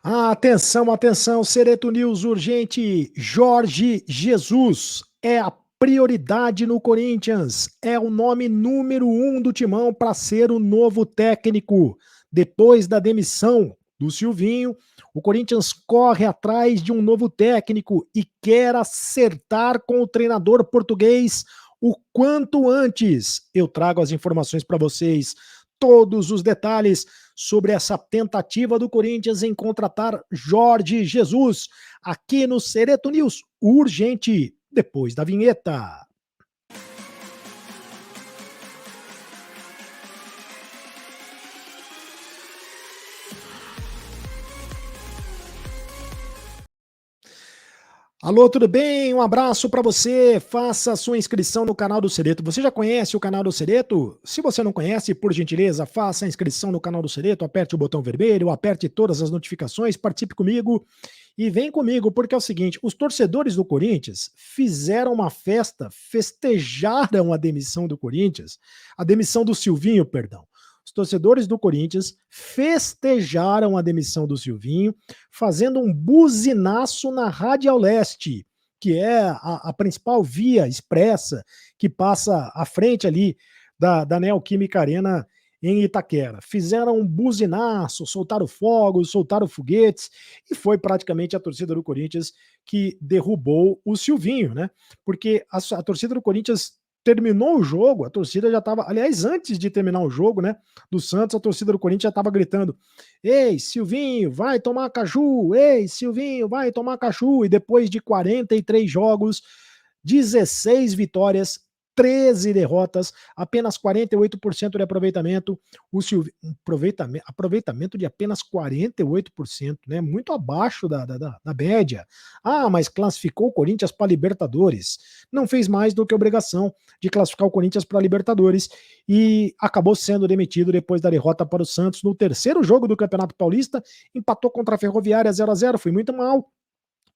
Atenção, atenção, Sereto News urgente. Jorge Jesus é a prioridade no Corinthians. É o nome número 1 do Timão para ser o novo técnico. Depois da demissão do Silvinho, o Corinthians corre atrás de um novo técnico e quer acertar com o treinador português o quanto antes. Eu trago as informações para vocês, todos os detalhes sobre essa tentativa do Corinthians em contratar Jorge Jesus, aqui no Sereto News, urgente, depois da vinheta. Alô, tudo bem? Um abraço para você. Faça a sua inscrição no canal do Sereto. Você já conhece o canal do Sereto? Se você não conhece, por gentileza, faça a inscrição no canal do Sereto, aperte o botão vermelho, aperte todas as notificações, participe comigo e vem comigo, porque é o seguinte, os torcedores do Corinthians fizeram uma festa, festejaram a demissão do Corinthians, a demissão do Silvinho, perdão. Os torcedores do Corinthians festejaram a demissão do Silvinho, fazendo um buzinaço na Radial Leste, que é a principal via expressa que passa à frente ali da Neoquímica Arena em Itaquera. Fizeram um buzinaço, soltaram fogos, soltaram foguetes, e foi praticamente a torcida do Corinthians que derrubou o Silvinho, né? Porque a torcida do Corinthians terminou o jogo, a torcida já estava, aliás, antes de terminar o jogo, né, do Santos, a torcida do Corinthians já estava gritando: "Ei, Silvinho, vai tomar caju! Ei, Silvinho, vai tomar caju!" E depois de 43 jogos, 16 vitórias, 13 derrotas, apenas 48% de aproveitamento. O Silvinho, aproveitamento de apenas 48%, né? Muito abaixo da média. Mas classificou o Corinthians para Libertadores. Não fez mais do que obrigação de classificar o Corinthians para Libertadores e acabou sendo demitido depois da derrota para o Santos no terceiro jogo do Campeonato Paulista. Empatou contra a Ferroviária 0-0, foi muito mal.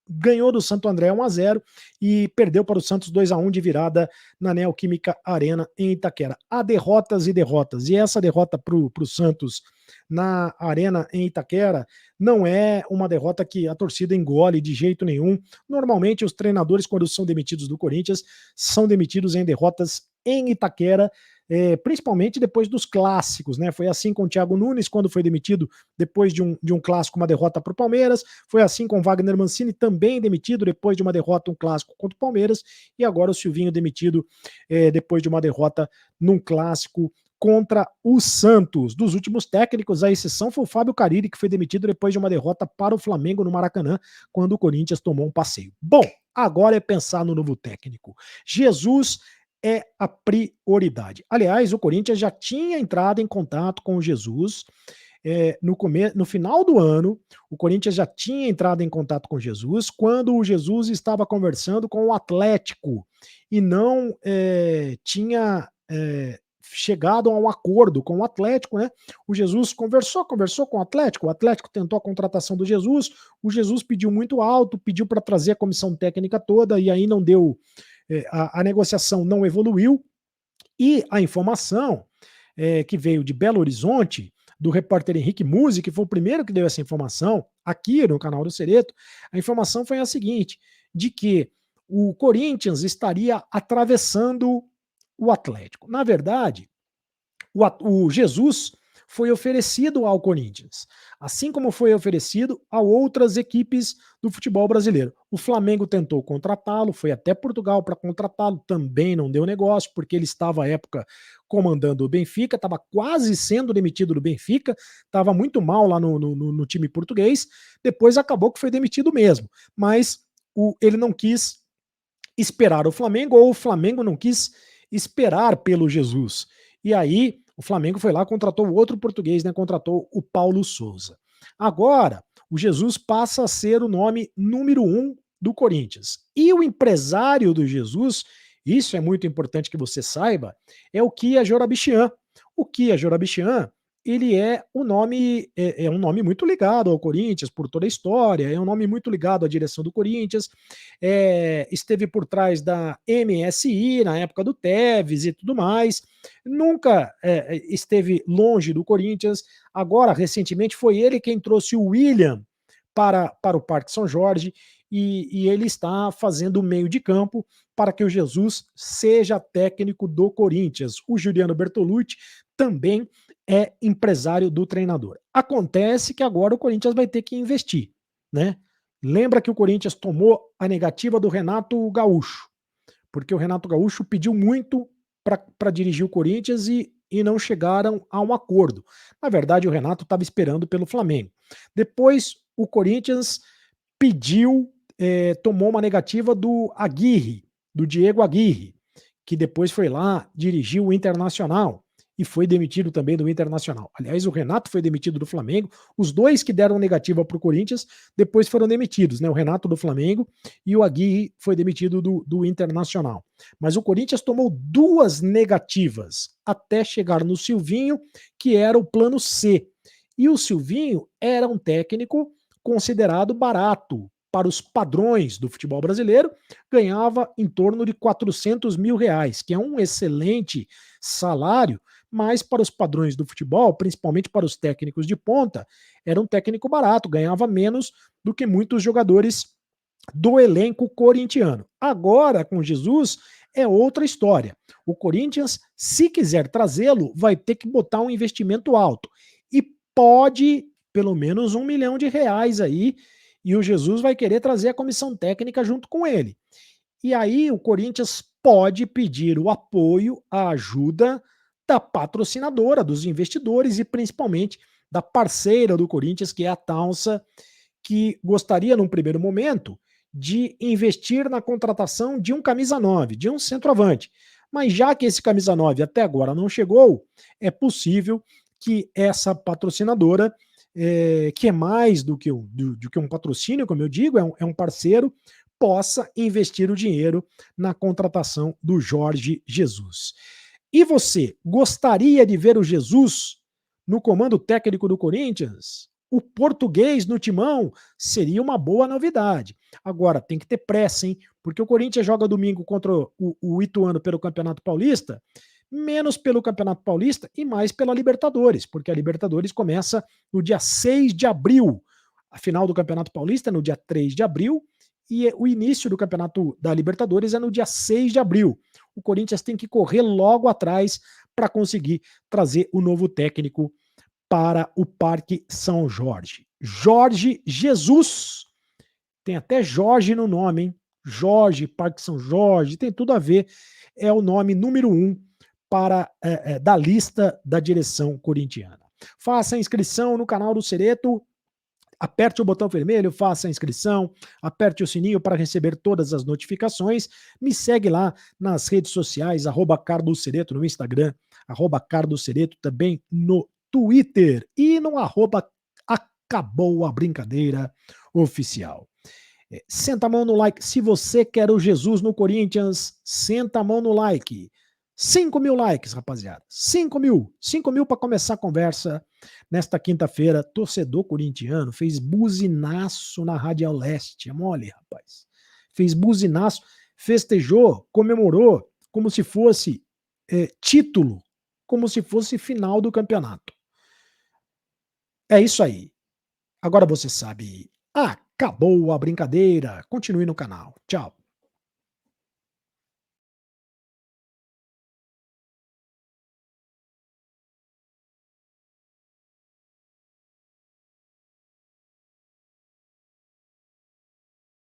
Ganhou do Santo André 1-0 e perdeu para o Santos 2-1 de virada na Neoquímica Arena em Itaquera. Há derrotas e derrotas, e essa derrota para o Santos na Arena em Itaquera não é uma derrota que a torcida engole de jeito nenhum. Normalmente os treinadores, quando são demitidos do Corinthians, são demitidos em derrotas em Itaquera, principalmente depois dos clássicos, né? Foi assim com o Thiago Nunes, quando foi demitido depois de um clássico, uma derrota para o Palmeiras. Foi assim com Wagner Mancini, também demitido depois de uma derrota, um clássico contra o Palmeiras. E agora o Silvinho demitido depois de uma derrota num clássico contra o Santos. Dos últimos técnicos, a exceção foi o Fábio Carille, que foi demitido depois de uma derrota para o Flamengo no Maracanã, quando o Corinthians tomou um passeio. Bom, agora é pensar no novo técnico. Jesus é a prioridade. Aliás, o Corinthians já tinha entrado em contato com o Jesus no final do ano. O Corinthians já tinha entrado em contato com Jesus quando o Jesus estava conversando com o Atlético e não tinha chegado a um acordo com o Atlético, né? O Jesus conversou com o Atlético tentou a contratação do Jesus, o Jesus pediu muito alto, pediu para trazer a comissão técnica toda e aí não deu, a negociação não evoluiu, e a informação que veio de Belo Horizonte, do repórter Henrique Musi, que foi o primeiro que deu essa informação aqui no canal do Sereto, a informação foi a seguinte, de que o Corinthians estaria atravessando o Atlético. Na verdade, o Jesus foi oferecido ao Corinthians, assim como foi oferecido a outras equipes do futebol brasileiro. O Flamengo tentou contratá-lo, foi até Portugal para contratá-lo, também não deu negócio, porque ele estava à época comandando o Benfica, estava quase sendo demitido do Benfica, estava muito mal lá no time português, depois acabou que foi demitido mesmo, mas ele não quis esperar o Flamengo, ou o Flamengo não quis esperar pelo Jesus. E aí o Flamengo foi lá, contratou outro português, né? Contratou o Paulo Souza. Agora, o Jesus passa a ser o nome número 1 do Corinthians. E o empresário do Jesus, isso é muito importante que você saiba, é o Kia Jorabichian. O Kia Jorabichian, ele é um nome muito ligado ao Corinthians por toda a história, é um nome muito ligado à direção do Corinthians, esteve por trás da MSI na época do Tevez e tudo mais, nunca esteve longe do Corinthians. Agora, recentemente, foi ele quem trouxe o William para o Parque São Jorge e ele está fazendo o meio de campo para que o Jesus seja técnico do Corinthians. O Juliano Bertolucci também é empresário do treinador. Acontece que agora o Corinthians vai ter que investir, né? Lembra que o Corinthians tomou a negativa do Renato Gaúcho, porque o Renato Gaúcho pediu muito para dirigir o Corinthians e não chegaram a um acordo. Na verdade, o Renato estava esperando pelo Flamengo. Depois, o Corinthians pediu, tomou uma negativa do Aguirre, do Diego Aguirre, que depois foi lá, dirigiu o Internacional e foi demitido também do Internacional. Aliás, o Renato foi demitido do Flamengo. Os dois que deram negativa para o Corinthians depois foram demitidos, né? O Renato do Flamengo e o Aguirre foi demitido do Internacional. Mas o Corinthians tomou 2 negativas até chegar no Silvinho, que era o plano C. E o Silvinho era um técnico considerado barato para os padrões do futebol brasileiro, ganhava em torno de R$ 400 mil, que é um excelente salário, mas para os padrões do futebol, principalmente para os técnicos de ponta, era um técnico barato, ganhava menos do que muitos jogadores do elenco corintiano. Agora, com Jesus, é outra história. O Corinthians, se quiser trazê-lo, vai ter que botar um investimento alto. E pode, pelo menos R$ 1 milhão aí, e o Jesus vai querer trazer a comissão técnica junto com ele. E aí o Corinthians pode pedir o apoio, a ajuda da patrocinadora, dos investidores e principalmente da parceira do Corinthians, que é a Taunsa, que gostaria, num primeiro momento, de investir na contratação de um camisa 9, de um centroavante. Mas já que esse camisa 9 até agora não chegou, é possível que essa patrocinadora, que é mais do que um patrocínio, como eu digo, é um parceiro, possa investir o dinheiro na contratação do Jorge Jesus. E você, gostaria de ver o Jesus no comando técnico do Corinthians? O português no timão seria uma boa novidade. Agora, tem que ter pressa, hein? Porque o Corinthians joga domingo contra o Ituano pelo Campeonato Paulista, menos pelo Campeonato Paulista e mais pela Libertadores, porque a Libertadores começa no dia 6 de abril. A final do Campeonato Paulista é no dia 3 de abril e o início do Campeonato da Libertadores é no dia 6 de abril. O Corinthians tem que correr logo atrás para conseguir trazer o novo técnico para o Parque São Jorge. Jorge Jesus. Tem até Jorge no nome, hein? Jorge, Parque São Jorge, tem tudo a ver. É o nome número 1 da lista da direção corintiana. Faça a inscrição no canal do Cereto. Aperte o botão vermelho, faça a inscrição, aperte o sininho para receber todas as notificações. Me segue lá nas redes sociais, @cardocereto no Instagram, @cardocereto também no Twitter e no @acabou a brincadeira oficial. Senta a mão no like. Se você quer o Jesus no Corinthians, senta a mão no like. 5 mil likes, rapaziada. 5 mil. 5 mil para começar a conversa nesta quinta-feira. Torcedor corintiano fez buzinaço na Radial Leste. É mole, rapaz. Fez buzinaço, festejou, comemorou como se fosse título, como se fosse final do campeonato. É isso aí. Agora você sabe. Acabou a brincadeira. Continue no canal. Tchau.